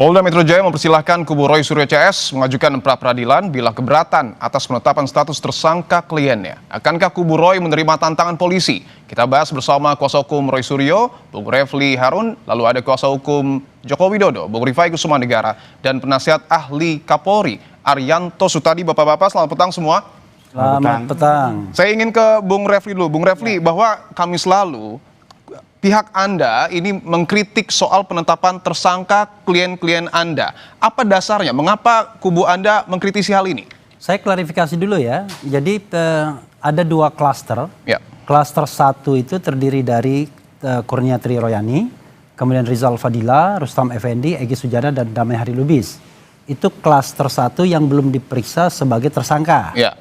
Polda Metro Jaya mempersilahkan kubu Roy Suryo CS mengajukan pra-peradilan bila keberatan atas penetapan status tersangka kliennya. Akankah kubu Roy menerima tantangan polisi? Kita bahas bersama kuasa hukum Roy Suryo, Bung Refli Harun, lalu ada kuasa hukum Joko Widodo, Bung Rifai Kusumanegara, dan penasihat ahli Kapolri, Arianto Sutadi. Bapak-bapak, selamat petang semua. Selamat petang. Saya ingin ke Bung Refli dulu. Bung Refli, bahwa Kamis lalu pihak Anda ini mengkritik soal penetapan tersangka klien-klien Anda. Apa dasarnya? Mengapa kubu Anda mengkritisi hal ini? Saya klarifikasi dulu ya. Jadi ada dua klaster. Ya. Klaster 1 itu terdiri dari Kurnia Triroyani, kemudian Rizal Fadila, Rustam Effendi, Egy Sujana, dan Damai Hari Lubis. Itu klaster 1 yang belum diperiksa sebagai tersangka. Ya.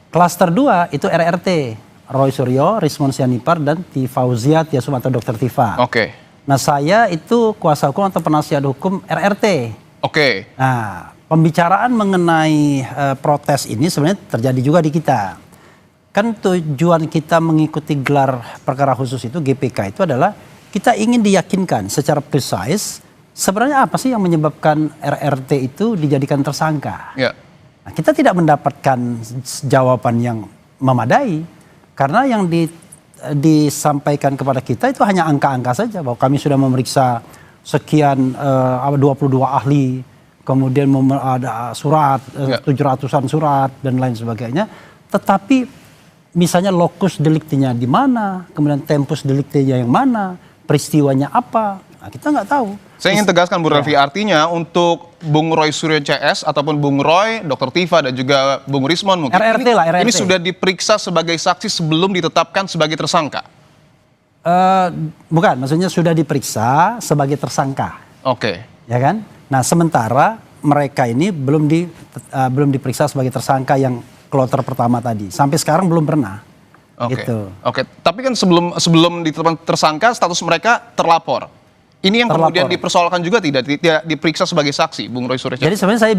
Klaster 2 itu RRT. Roy Suryo, Rismon Sianipar, dan Fauzia Tiasum atau Dr. Tifa. Oke. Nah, saya itu kuasa hukum atau penasihat hukum RRT. Oke. Nah, pembicaraan mengenai protes ini sebenarnya terjadi juga di kita. Kan tujuan kita mengikuti gelar perkara khusus itu, GPK, itu adalah kita ingin diyakinkan secara precise sebenarnya apa sih yang menyebabkan RRT itu dijadikan tersangka. Ya. Nah, kita tidak mendapatkan jawaban yang memadai. Karena yang disampaikan kepada kita itu hanya angka-angka saja, bahwa kami sudah memeriksa sekian 22 ahli, kemudian ada surat, 700-an surat dan lain sebagainya. Tetapi misalnya lokus deliktinya di mana, kemudian tempus deliktinya yang mana, peristiwanya apa, nah, kita nggak tahu. Saya ingin tegaskan Bu Refli, artinya untuk Bung Roy Suryo CS ataupun Bung Roy, Dr. Tifa, dan juga Bung Rismon mungkin RRT lah, RRT. Ini sudah diperiksa sebagai saksi sebelum ditetapkan sebagai tersangka? Bukan, maksudnya sudah diperiksa sebagai tersangka. Oke. Ya kan? Nah, sementara mereka ini belum diperiksa sebagai tersangka yang kloter pertama tadi. Sampai sekarang belum pernah. Oke. Gitu. Oke. Tapi kan sebelum ditetapkan tersangka, status mereka terlapor. Ini yang kemudian dipersoalkan juga tidak diperiksa sebagai saksi, Bung Roy Suryo. Jadi sebenarnya saya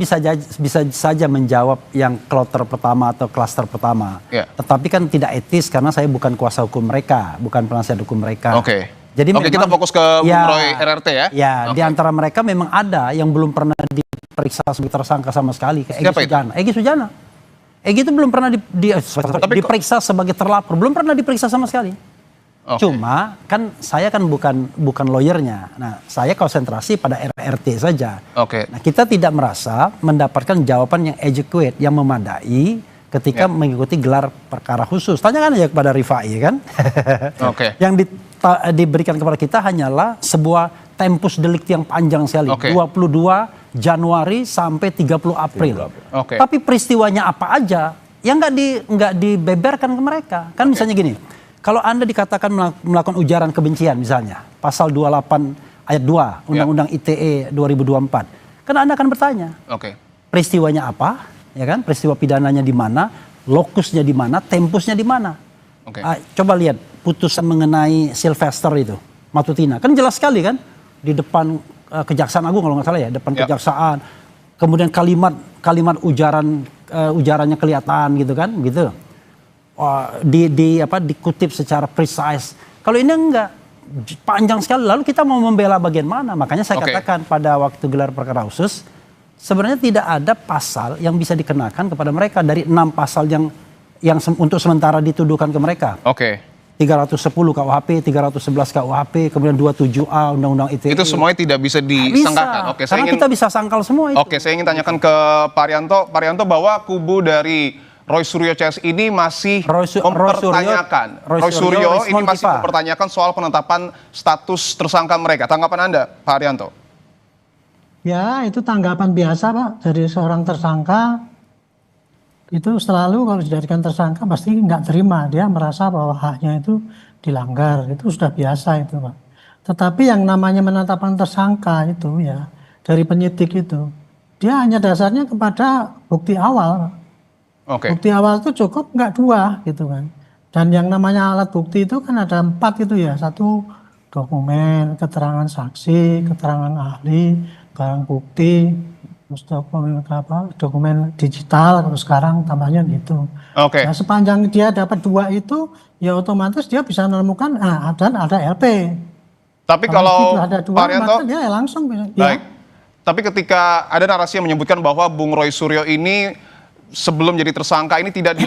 bisa saja menjawab yang kloter pertama atau klaster pertama. Ya. Tetapi kan tidak etis karena saya bukan kuasa hukum mereka, bukan penasihat hukum mereka. Oke. Jadi Oke, kita fokus ke Bung Roy RRT ya. Ya, di antara mereka memang ada yang belum pernah diperiksa sebagai tersangka sama sekali. Siapa itu? Egy Sujana. Egy itu belum pernah diperiksa sebagai terlapor, belum pernah diperiksa sama sekali. Okay. Cuma kan saya kan bukan lawyernya. Nah, saya konsentrasi pada RRT saja. Oke. Nah, kita tidak merasa mendapatkan jawaban yang adequate, yang memadai ketika mengikuti gelar perkara khusus. Tanyakan aja kepada Rifai kan. Oke. Yang diberikan kepada kita hanyalah sebuah tempus delikti yang panjang sekali. 22 Januari sampai 30 April. Oke. Tapi peristiwanya apa aja yang nggak dibeberkan ke mereka. Kan misalnya gini. Kalau Anda dikatakan melakukan ujaran kebencian misalnya, pasal 28 ayat 2 Undang-Undang ITE 2024, kan Anda akan bertanya, peristiwanya apa, ya kan? Peristiwa pidananya di mana, lokusnya di mana, tempusnya di mana. Coba lihat putusan mengenai Sylvester itu, Matutina, kan jelas sekali kan, di depan Kejaksaan Agung kalau nggak salah ya, depan Kejaksaan, kemudian kalimat ujarannya kelihatan gitu kan, gitu. Dikutip secara precise. Kalau ini enggak, panjang sekali. Lalu kita mau membela bagian mana? Makanya saya katakan pada waktu gelar perkara khusus, sebenarnya tidak ada pasal yang bisa dikenakan kepada mereka dari 6 pasal yang untuk sementara dituduhkan ke mereka. 310 KUHP, 311 KUHP, kemudian 27A Undang-Undang ITE. Itu semuanya tidak bisa disangkakan. Karena kita bisa sangkal semua itu. Saya ingin tanyakan ke Pak Arianto bahwa kubu dari Roy Suryo CS ini masih mempertanyakan. Roy Suryo ini masih mempertanyakan soal penetapan status tersangka mereka. Tanggapan Anda, Pak Arianto? Ya, itu tanggapan biasa, Pak. Dari seorang tersangka, itu selalu kalau dijadikan tersangka pasti nggak terima. Dia merasa bahwa haknya itu dilanggar. Itu sudah biasa itu, Pak. Tetapi yang namanya menetapkan tersangka itu ya, dari penyidik itu, dia hanya dasarnya kepada bukti awal, Pak. Bukti awal itu cukup nggak 2 gitu kan. Dan yang namanya alat bukti itu kan ada 4 itu ya. 1 dokumen, keterangan saksi, keterangan ahli, barang bukti, terus dokumen digital kalau sekarang tambahnya gitu. Nah, sepanjang dia dapat 2 itu ya otomatis dia bisa menemukan dan ada LP. Tapi kalau ada 2 Pak Arianto, maka dia langsung baik. Tapi ketika ada narasi yang menyebutkan bahwa Bung Roy Suryo ini sebelum jadi tersangka ini tidak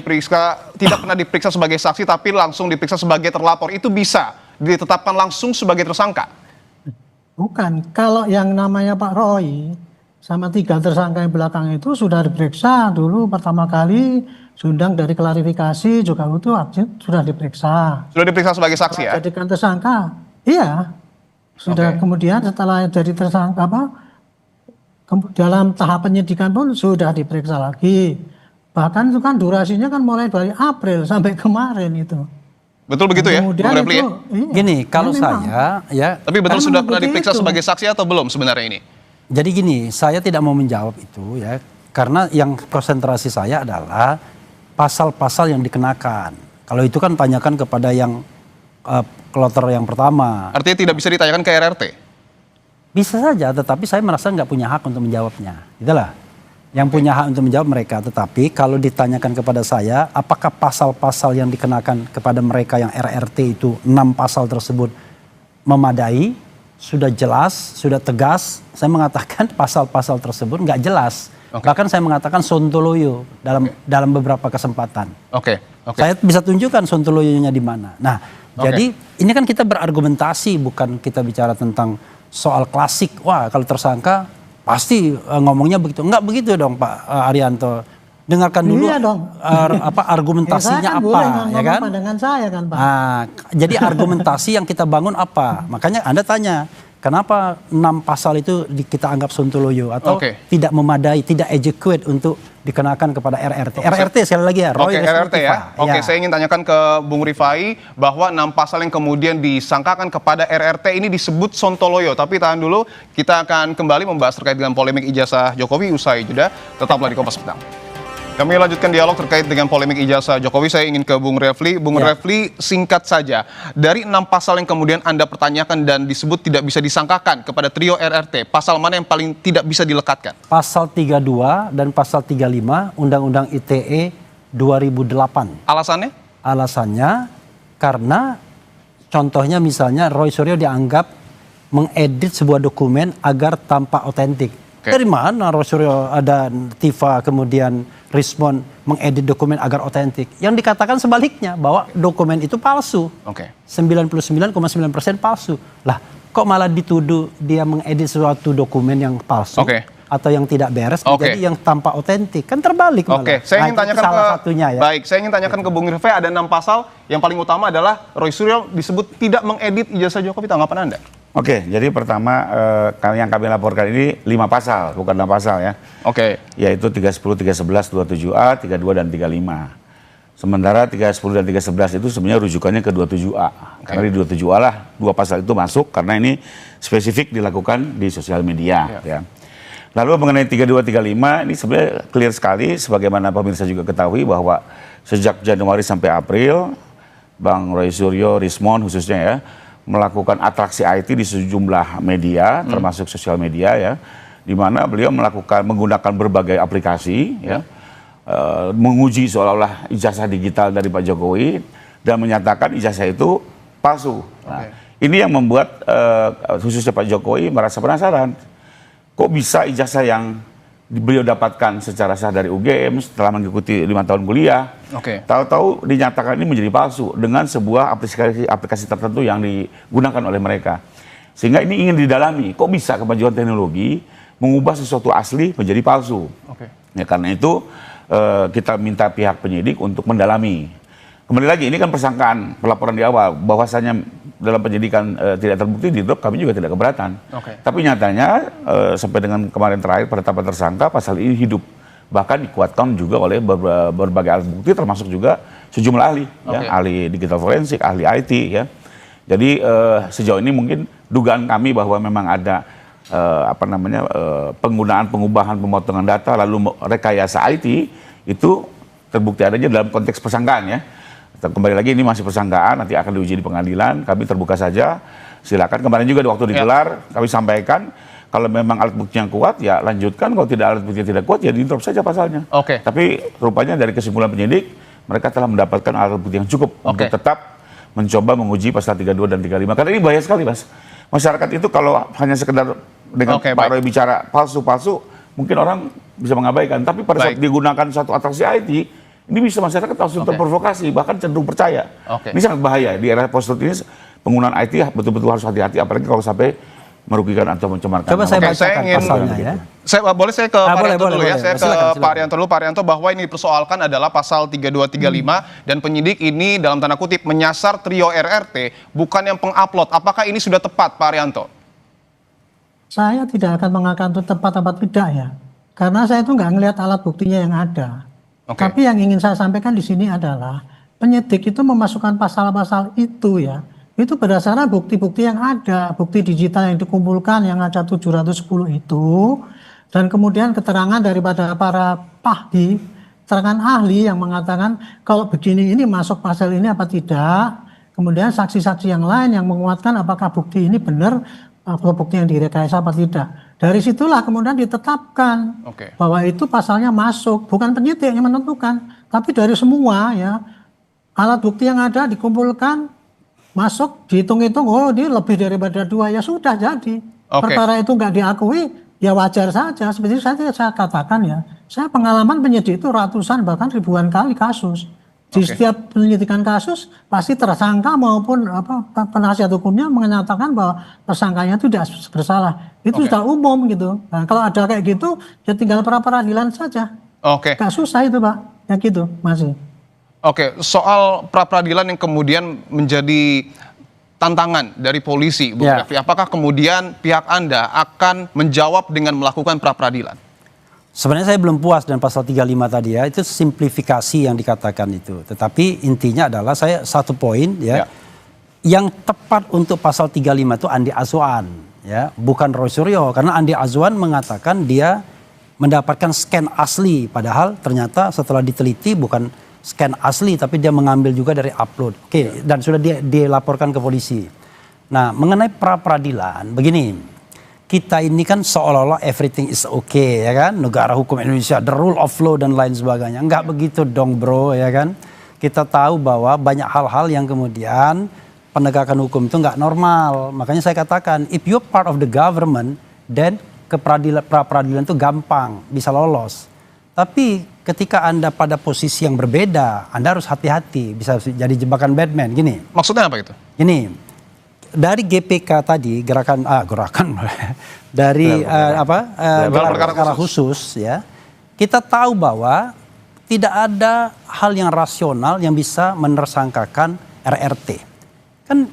pernah diperiksa sebagai saksi, tapi langsung diperiksa sebagai terlapor. Itu bisa ditetapkan langsung sebagai tersangka? Bukan, kalau yang namanya Pak Roy sama 3 tersangka yang belakang itu sudah diperiksa dulu pertama kali, diundang dari klarifikasi juga itu sudah diperiksa. Sudah diperiksa sebagai saksi ya? Jadikan tersangka, iya. Sudah kemudian setelah jadi tersangka dalam tahap penyidikan pun sudah diperiksa lagi. Bahkan itu kan durasinya kan mulai dari April sampai kemarin itu. Betul begitu ya, Bung Refli ya? Iya, Gini, kalau memang. saya ya. Tapi betul sudah pernah diperiksa itu. sebagai saksi atau belum sebenarnya ini? Jadi gini, saya tidak mau menjawab itu ya, karena yang konsentrasi saya adalah pasal-pasal yang dikenakan. Kalau itu kan tanyakan kepada yang kloter yang pertama. Artinya tidak bisa ditanyakan ke RRT? Bisa saja, tetapi saya merasa nggak punya hak untuk menjawabnya. Itulah. Yang punya hak untuk menjawab mereka. Tetapi kalau ditanyakan kepada saya, apakah pasal-pasal yang dikenakan kepada mereka yang RRT itu 6 pasal tersebut memadai, sudah jelas, sudah tegas. Saya mengatakan pasal-pasal tersebut nggak jelas. Bahkan saya mengatakan sontoloyo dalam beberapa kesempatan. Saya bisa tunjukkan sontoloyonya di mana. Nah, jadi ini kan kita berargumentasi, bukan kita bicara tentang soal klasik. Wah, kalau tersangka pasti ngomongnya begitu. Enggak begitu dong Pak Arianto. Dengarkan dulu iya dong. Argumentasinya saya kan apa, ya kan? Pandangan saya kan Pak. Nah, jadi argumentasi yang kita bangun apa? Makanya Anda tanya, kenapa 6 pasal itu kita anggap sontoloyo atau tidak memadai, tidak adequate untuk dikenakan kepada RRT. RRT sekali lagi ya, Roy RRT ya. Saya ingin tanyakan ke Bung Rifai bahwa 6 pasal yang kemudian disangkakan kepada RRT ini disebut sontoloyo. Tapi tahan dulu, kita akan kembali membahas terkait dengan polemik ijazah Jokowi usai jeda. Tetaplah di Kompas Petang. Kami lanjutkan dialog terkait dengan polemik ijazah Jokowi. Saya ingin ke Bung Refli. Bung Refli, singkat saja. Dari 6 pasal yang kemudian Anda pertanyakan dan disebut tidak bisa disangkakan kepada trio RRT, pasal mana yang paling tidak bisa dilekatkan? Pasal 32 dan pasal 35 Undang-Undang ITE 2008. Alasannya? Alasannya karena contohnya misalnya Roy Suryo dianggap mengedit sebuah dokumen agar tampak otentik. Dari mana Roy Suryo ada Tifa kemudian Rismond mengedit dokumen agar otentik? Yang dikatakan sebaliknya bahwa dokumen itu palsu. 99,9% palsu. Lah, kok malah dituduh dia mengedit suatu dokumen yang palsu atau yang tidak beres menjadi yang tampak otentik? Kan terbalik malah. Saya ingin tanyakan salah satunya ya. Baik, saya ingin tanyakan ke Bung Rifai, ada 6 pasal yang paling utama adalah Roy Suryo disebut tidak mengedit ijazah Jokowi. Tanggapan Anda? Jadi pertama yang kami laporkan ini 5 pasal, bukan 6 pasal ya. Yaitu 310, 311, 27A, 32 dan 35. Sementara 310 dan 311 itu sebenarnya rujukannya ke 27A. Karena di 27A lah 2 pasal itu masuk karena ini spesifik dilakukan di sosial media ya. Lalu mengenai 32, 35 ini sebenarnya clear sekali sebagaimana pemirsa juga ketahui bahwa sejak Januari sampai April Bang Roy Suryo, Rismond khususnya ya, melakukan atraksi IT di sejumlah media, termasuk sosial media ya, di mana beliau menggunakan berbagai aplikasi ya, menguji seolah-olah ijazah digital dari Pak Jokowi dan menyatakan ijazah itu palsu. Nah, ini yang membuat khususnya Pak Jokowi merasa penasaran, kok bisa ijazah yang beliau dapatkan secara sah dari UGM setelah mengikuti 5 tahun kuliah, tahu-tahu dinyatakan ini menjadi palsu dengan sebuah aplikasi tertentu yang digunakan oleh mereka. Sehingga ini ingin didalami, kok bisa kemajuan teknologi mengubah sesuatu asli menjadi palsu. Ya, karena itu kita minta pihak penyidik untuk mendalami. Kembali lagi, ini kan persangkaan, pelaporan di awal, bahwasanya dalam penyidikan tidak terbukti di drop, kami juga tidak keberatan. Tapi nyatanya sampai dengan kemarin terakhir penetapan tersangka, pasal ini hidup. Bahkan dikuatkan juga oleh berbagai alat bukti, termasuk juga sejumlah ahli, ya, ahli digital forensik, ahli IT. Ya. Jadi sejauh ini mungkin dugaan kami bahwa memang ada penggunaan, pengubahan, pemotongan data, lalu rekayasa IT, itu terbukti adanya dalam konteks persangkaan ya. Kembali lagi ini masih persangkaan, nanti akan diuji di pengadilan, kami terbuka saja, silakan. Kemarin juga di waktu digelar, kami sampaikan, kalau memang alat bukti yang kuat, ya lanjutkan, kalau tidak alat bukti yang tidak kuat, ya di-drop saja pasalnya. Tapi rupanya dari kesimpulan penyidik, mereka telah mendapatkan alat bukti yang cukup untuk tetap mencoba menguji pasal 32 dan 35. Karena ini bahaya sekali, Mas. Masyarakat itu kalau hanya sekedar dengan Pak Roy bicara palsu-palsu, mungkin orang bisa mengabaikan. Tapi pada saat digunakan satu atraksi IT, ini bisa masyarakat langsung terprovokasi, bahkan cenderung percaya. Ini sangat bahaya. Di era post-truth ini, penggunaan IT betul-betul harus hati-hati, apalagi kalau sampai merugikan atau mencemarkan. Coba saya bacakan pasalnya ya. Boleh saya ke Pak Arianto dulu ya. Saya silakan. ke Pak Arianto dulu. Pak Arianto, bahwa ini dipersoalkan adalah pasal 3235 dan penyidik ini dalam tanda kutip menyasar trio RRT, bukan yang pengupload. Apakah ini sudah tepat, Pak Arianto? Saya tidak akan mengatakan itu tepat atau tidak ya. Karena saya itu nggak ngelihat alat buktinya yang ada. Tapi yang ingin saya sampaikan di sini adalah penyidik itu memasukkan pasal-pasal itu ya. Itu berdasarkan bukti-bukti yang ada, bukti digital yang dikumpulkan yang ada 710 itu, dan kemudian keterangan daripada para ahli, keterangan ahli yang mengatakan kalau begini ini masuk pasal ini apa tidak, kemudian saksi-saksi yang lain yang menguatkan apakah bukti ini benar atau bukti yang direkayasa apa tidak. Dari situlah kemudian ditetapkan bahwa itu pasalnya masuk, bukan penyidik yang menentukan, tapi dari semua ya alat bukti yang ada dikumpulkan, masuk, dihitung-hitung, oh ini lebih daripada 2, ya sudah jadi. Perkara itu nggak diakui, ya wajar saja. Seperti saya katakan ya, saya pengalaman penyidik itu ratusan bahkan ribuan kali kasus. Di setiap penyidikan kasus, pasti tersangka maupun penasihat hukumnya menyatakan bahwa tersangkanya itu tidak bersalah. Itu sudah umum gitu. Nah, kalau ada kayak gitu, ya tinggal pra-peradilan saja. Gak susah itu Pak, ya gitu masih. Soal pra-peradilan yang kemudian menjadi tantangan dari polisi, Bung Refli, apakah kemudian pihak Anda akan menjawab dengan melakukan pra-peradilan? Sebenarnya saya belum puas dengan pasal 35 tadi ya, itu simplifikasi yang dikatakan itu. Tetapi intinya adalah saya satu poin ya, yang tepat untuk pasal 35 itu Andi Azwan ya, bukan Roy Suryo, karena Andi Azwan mengatakan dia mendapatkan scan asli, padahal ternyata setelah diteliti bukan scan asli, tapi dia mengambil juga dari upload. Dan sudah dilaporkan ke polisi. Nah, mengenai pra-peradilan, begini, kita ini kan seolah-olah everything is okay, ya kan? Negara hukum Indonesia, the rule of law dan lain sebagainya. Enggak begitu dong bro, ya kan? Kita tahu bahwa banyak hal-hal yang kemudian penegakan hukum itu nggak normal. Makanya saya katakan, if you're part of the government, then ke pra-peradilan itu gampang, bisa lolos. Tapi ketika Anda pada posisi yang berbeda, Anda harus hati-hati, bisa jadi jebakan Batman. Gini. Maksudnya apa itu? Gini, dari GPK tadi, gerakan dari gelar perkara khusus ya, kita tahu bahwa tidak ada hal yang rasional yang bisa menersangkakan RRT. Kan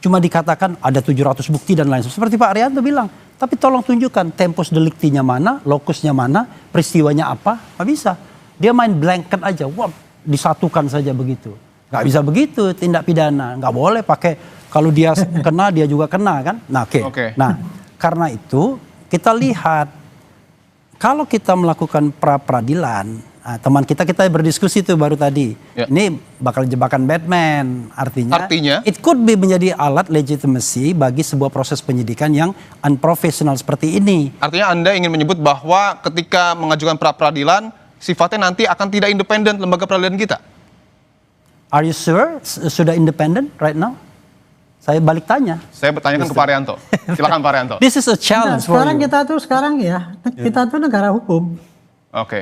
cuma dikatakan ada 700 bukti dan lain sebagainya. Seperti Pak Arianto bilang. Tapi tolong tunjukkan tempus deliktinya mana, lokusnya mana, peristiwanya apa, nggak bisa. Dia main blanket aja, wah disatukan saja begitu. Nggak bisa begitu tindak pidana, nggak boleh pakai kalau dia kena dia juga kena kan. Nah Nah karena itu kita lihat kalau kita melakukan pra-peradilan, teman kita berdiskusi tuh baru tadi. Ini bakal jebakan Batman, artinya it could be menjadi alat legitimacy bagi sebuah proses penyidikan yang unprofessional seperti ini. Artinya Anda ingin menyebut bahwa ketika mengajukan pra-peradilan sifatnya nanti akan tidak independen lembaga peradilan kita? Are you sure sudah independen right now? Saya balik tanya. Saya bertanyakan ke Pak Arianto. Silakan Pak Arianto. This is a challenge for you. Kita tuh negara hukum.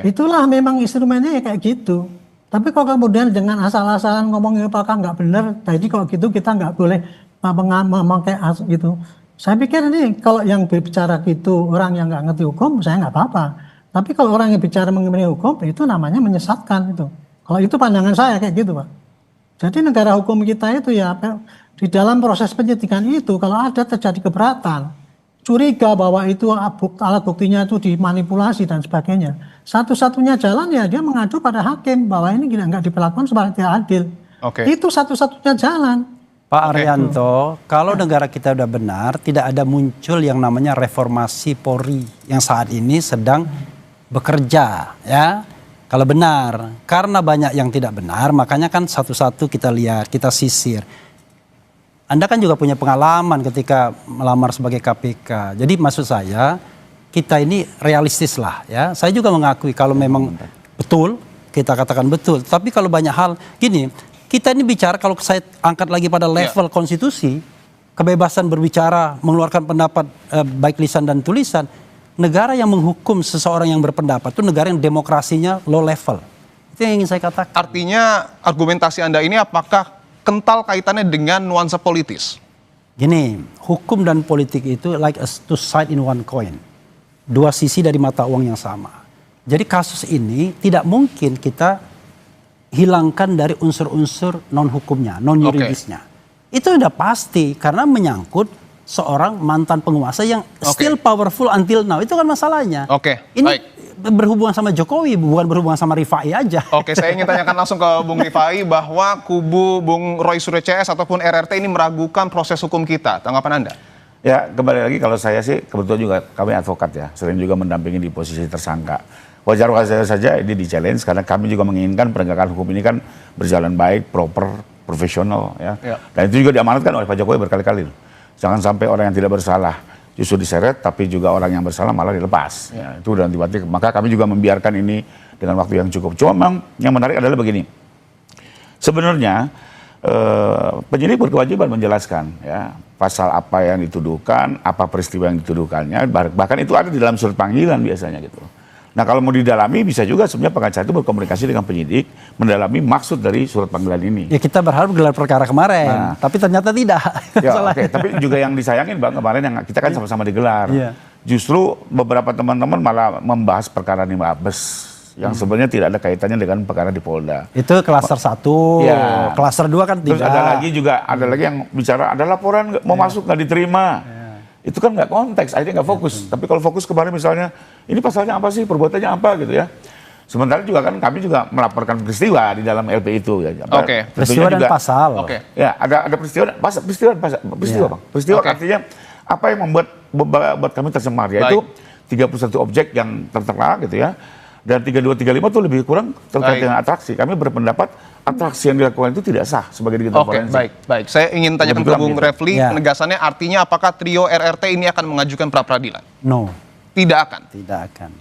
Itulah memang instrumennya ya kayak gitu. Tapi kalau kemudian dengan asal-asalan ngomongin apakah nggak benar, jadi kalau gitu kita nggak boleh memakai gitu. Saya pikir ini kalau yang berbicara gitu orang yang nggak ngerti hukum, saya nggak apa-apa. Tapi kalau orang yang bicara mengenai hukum itu namanya menyesatkan itu. Kalau itu pandangan saya kayak gitu Pak. Jadi negara hukum kita itu ya di dalam proses penyidikan itu kalau ada terjadi keberatan, curiga bahwa itu alat buktinya itu dimanipulasi dan sebagainya, satu-satunya jalan ya dia mengadu pada hakim bahwa ini nggak diperlakukan sebagai adil. Itu satu-satunya jalan. Pak Arianto, kalau negara kita udah benar, tidak ada muncul yang namanya reformasi Polri yang saat ini sedang bekerja, ya. Kalau benar, karena banyak yang tidak benar, makanya kan satu-satu kita lihat, kita sisir. Anda kan juga punya pengalaman ketika melamar sebagai KPK. Jadi maksud saya, kita ini realistis lah ya. Saya juga mengakui kalau memang betul, kita katakan betul. Tapi kalau banyak hal, gini, kita ini bicara kalau saya angkat lagi pada level konstitusi, kebebasan berbicara, mengeluarkan pendapat baik lisan dan tulisan, negara yang menghukum seseorang yang berpendapat itu negara yang demokrasinya low level. Itu yang ingin saya katakan. Artinya argumentasi Anda ini apakah kental kaitannya dengan nuansa politis? Gini, hukum dan politik itu like two side in one coin. Dua sisi dari mata uang yang sama. Jadi kasus ini tidak mungkin kita hilangkan dari unsur-unsur non-hukumnya, non-yuridisnya. Itu udah pasti karena menyangkut seorang mantan penguasa yang still powerful until now. Itu kan masalahnya. Ini baik. Berhubungan sama Jokowi, bukan berhubungan sama Rifai aja. Saya ingin tanyakan langsung ke Bung Rifai bahwa kubu Bung Roy Suryo CS ataupun RRT ini meragukan proses hukum kita. Tanggapan Anda? Ya, kembali lagi kalau saya sih kebetulan juga kami advokat ya, sering juga mendampingi di posisi tersangka. Wajar-wajar saja ini di-challenge karena kami juga menginginkan penegakan hukum ini kan berjalan baik, proper, profesional ya. Dan itu juga diamanatkan oleh Pak Jokowi berkali-kali. Jangan sampai orang yang tidak bersalah justru diseret, tapi juga orang yang bersalah malah dilepas. Ya, itu udah antibiotik. Maka kami juga membiarkan ini dengan waktu yang cukup. Cuma memang yang menarik adalah begini. Sebenarnya penyidik berkewajiban menjelaskan ya pasal apa yang dituduhkan, apa peristiwa yang dituduhkannya, bahkan itu ada di dalam surat panggilan biasanya gitu. Nah kalau mau didalami bisa juga sebenarnya pengacara itu berkomunikasi dengan penyidik mendalami maksud dari surat panggilan ini. Ya kita berharap gelar perkara kemarin, tapi ternyata tidak. Ya, tapi juga yang disayangin Bang kemarin yang kita kan sama-sama digelar. Justru beberapa teman-teman malah membahas perkara ini Mabes yang sebenarnya tidak ada kaitannya dengan perkara di Polda. Itu klaster 1, klaster 2 kan tidak. Terus ada lagi yang bicara ada laporan mau masuk nggak diterima. Itu kan nggak konteks, akhirnya nggak fokus. Tapi kalau fokus kemarin misalnya, ini pasalnya apa sih, perbuatannya apa gitu ya. Sementara juga kan kami juga melaporkan peristiwa di dalam LP itu. Ya. Peristiwa dan pasal. Ya ada peristiwa Bang. Peristiwa artinya apa yang membuat kami tercemar, yaitu 31 objek yang tertera gitu ya. Dan 3235 itu lebih kurang terkait dengan atraksi. Kami berpendapat atraksi yang dilakukan itu tidak sah sebagai digital forensik. Baik. Saya ingin tanyakan ke Bung Refli, penegasannya artinya apakah trio RRT ini akan mengajukan pra-peradilan? No. Tidak akan? Tidak akan.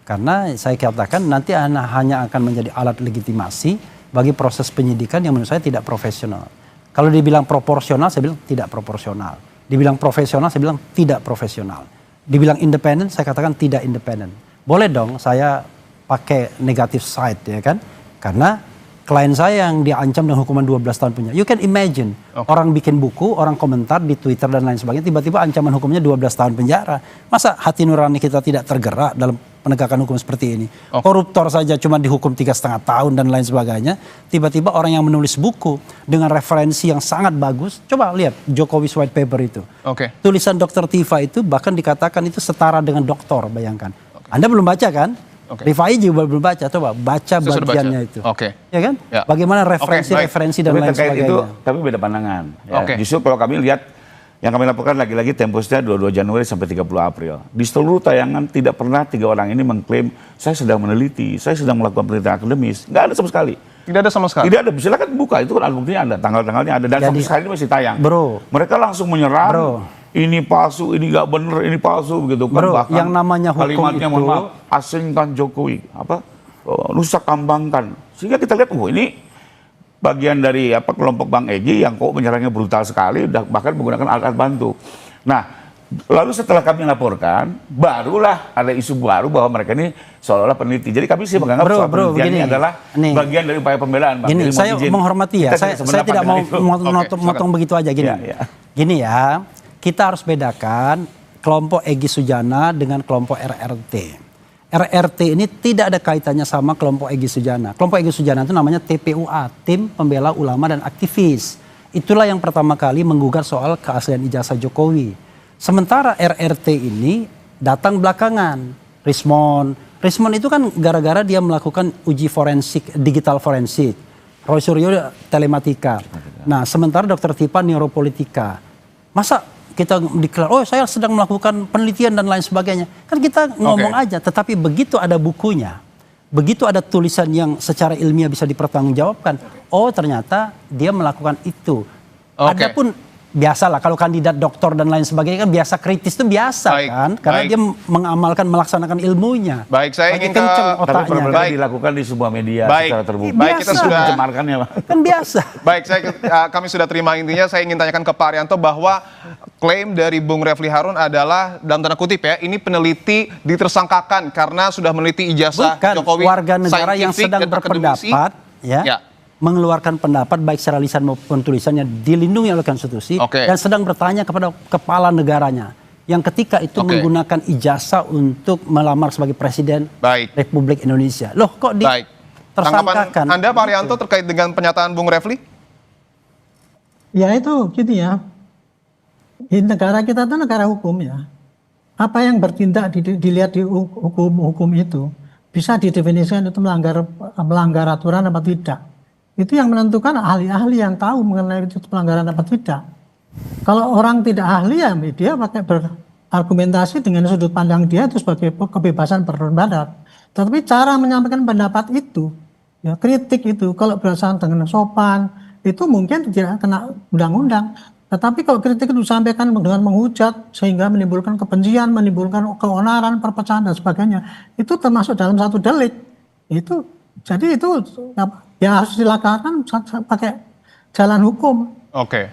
Karena saya katakan nanti hanya akan menjadi alat legitimasi bagi proses penyidikan yang menurut saya tidak profesional. Kalau dibilang proporsional, saya bilang tidak proporsional. Dibilang profesional, saya bilang tidak profesional. Dibilang independen, saya katakan tidak independen. Boleh dong saya pakai negative side ya kan. Karena klien saya yang diancam dengan hukuman 12 tahun penjara. You can imagine orang bikin buku, orang komentar di Twitter dan lain sebagainya, tiba-tiba ancaman hukumnya 12 tahun penjara. Masa hati nurani kita tidak tergerak dalam penegakan hukum seperti ini? Koruptor saja cuma dihukum 3,5 tahun dan lain sebagainya. Tiba-tiba orang yang menulis buku dengan referensi yang sangat bagus. Coba lihat Jokowi's white paper itu. Tulisan Dr. Tifa itu bahkan dikatakan itu setara dengan doktor, bayangkan. Anda belum baca kan? Rifai juga belum baca, coba baca bagiannya itu. Ya kan? Bagaimana referensi dan lain sebagainya. Itu kami beda pandangan. Ya. Justru kalau kami lihat, yang kami laporkan lagi-lagi temposnya 22 Januari sampai 30 April. Di seluruh tayangan tidak pernah 3 orang ini mengklaim, saya sedang meneliti, saya sedang melakukan penelitian akademis. Nggak ada sama sekali. Tidak ada sama sekali? Tidak ada, silakan buka, itu kan alat buktinya ada, tanggal-tanggalnya ada. Dan sampai sekarang ini masih tayang. Mereka langsung menyerang. Ini palsu, ini nggak bener, ini palsu begitu kan. Bahkan yang namanya hukum kalimatnya, mohon maaf, asingkan Jokowi, rusak kambangkan. Sehingga kita lihat, ini bagian dari kelompok Bang Egy yang kok menyerangnya brutal sekali, bahkan menggunakan alat-alat bantu. Nah, lalu setelah kami laporkan, barulah ada isu baru bahwa mereka ini seolah-olah peneliti. Jadi kami sih menganggap soal penelitian ini adalah bagian dari upaya pembelaan. Gini, saya menghormati ya, saya tidak mau motong begitu aja gini. Gini ya. Kita harus bedakan kelompok Egy Sujana dengan kelompok RRT. RRT ini tidak ada kaitannya sama kelompok Egy Sujana. Kelompok Egy Sujana itu namanya TPUA, Tim Pembela Ulama dan Aktivis. Itulah yang pertama kali menggugat soal keaslian ijazah Jokowi. Sementara RRT ini datang belakangan. Rismon itu kan gara-gara dia melakukan uji forensik, digital forensik. Roy Suryo telematika. Nah sementara Dr. Tifa neuropolitika. Masa kita deklar, saya sedang melakukan penelitian dan lain sebagainya. Kan kita ngomong aja, tetapi begitu ada bukunya, begitu ada tulisan yang secara ilmiah bisa dipertanggungjawabkan, ternyata dia melakukan itu. Adapun biasa lah kalau kandidat doktor dan lain sebagainya kan biasa kritis itu biasa kan, karena dia mengamalkan melaksanakan ilmunya. Baik, saya ingin ke tapi problemnya dilakukan di sebuah media secara terbuka. Baik, kita sudah mencemarkannya, Pak. Kan biasa. Baik, kami sudah terima intinya. Saya ingin tanyakan ke Pak Arianto bahwa klaim dari Bung Refli Harun adalah dalam tanda kutip ya, ini peneliti ditersangkakan karena sudah meneliti ijazah Jokowi, warga negara yang sedang berpendapat ya. Mengeluarkan pendapat baik secara lisan maupun tulisannya dilindungi oleh konstitusi dan sedang bertanya kepada kepala negaranya yang ketika itu menggunakan ijazah untuk melamar sebagai presiden Republik Indonesia. Loh kok tersangkakan? Anda Pak Arianto terkait dengan pernyataan Bung Refli? Ya itu gitu ya. Di negara kita itu negara hukum ya. Apa yang bertindak dilihat di hukum itu bisa didefinisikan itu melanggar aturan apa tidak. Itu yang menentukan ahli-ahli yang tahu mengenai itu pelanggaran apa tidak. Kalau orang tidak ahli ya dia pakai berargumentasi dengan sudut pandang dia itu sebagai kebebasan berpendapat. Tetapi cara menyampaikan pendapat itu, ya kritik itu kalau berdasarkan dengan sopan itu mungkin tidak kena undang-undang. Tetapi kalau kritik itu disampaikan dengan menghujat sehingga menimbulkan kebencian, menimbulkan keonaran, perpecahan dan sebagainya, itu termasuk dalam satu delik. Itu jadi itu ya harus dilakukan pakai jalan hukum.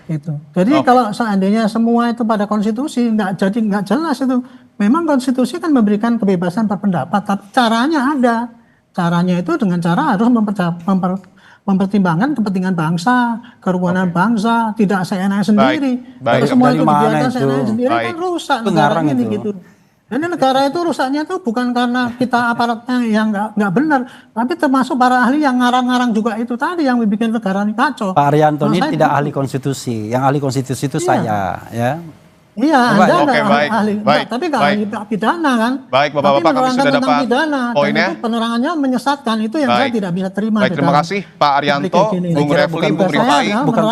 Itu. Jadi kalau seandainya semua itu pada konstitusi nggak jelas itu. Memang konstitusi kan memberikan kebebasan berpendapat, tapi caranya ada. Caranya itu dengan cara harus mempertimbangkan kepentingan bangsa, kerukunan bangsa, tidak seenak sendiri. Kalau semua itu dibiarkan seenak sendiri kan rusak negara ini gitu. Ini negara itu rusaknya itu bukan karena kita aparatnya yang nggak benar, tapi termasuk para ahli yang ngarang-ngarang juga itu tadi yang bikin negara ini kacau. Pak Arianto ini tidak ahli konstitusi, yang ahli konstitusi itu saya, ya. Iya, Anda nggak ahli, tapi nggak ahli pidana kan? Baik, Bapak-Bapak, kami sudah dapat poinnya. Itu penerangannya menyesatkan, itu yang saya tidak bisa terima. Baik, terima kasih Pak Arianto, Bung Refli, Bung Rifai. Bukan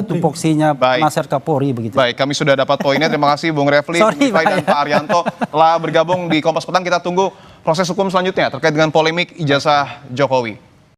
tupoksinya penasihat Kapolri begitu. Baik, kami sudah dapat poinnya. Terima kasih Bung Refli, Bung Rifai, dan Pak Arianto telah bergabung di Kompas Petang. Kita tunggu proses hukum selanjutnya terkait dengan polemik ijazah Jokowi.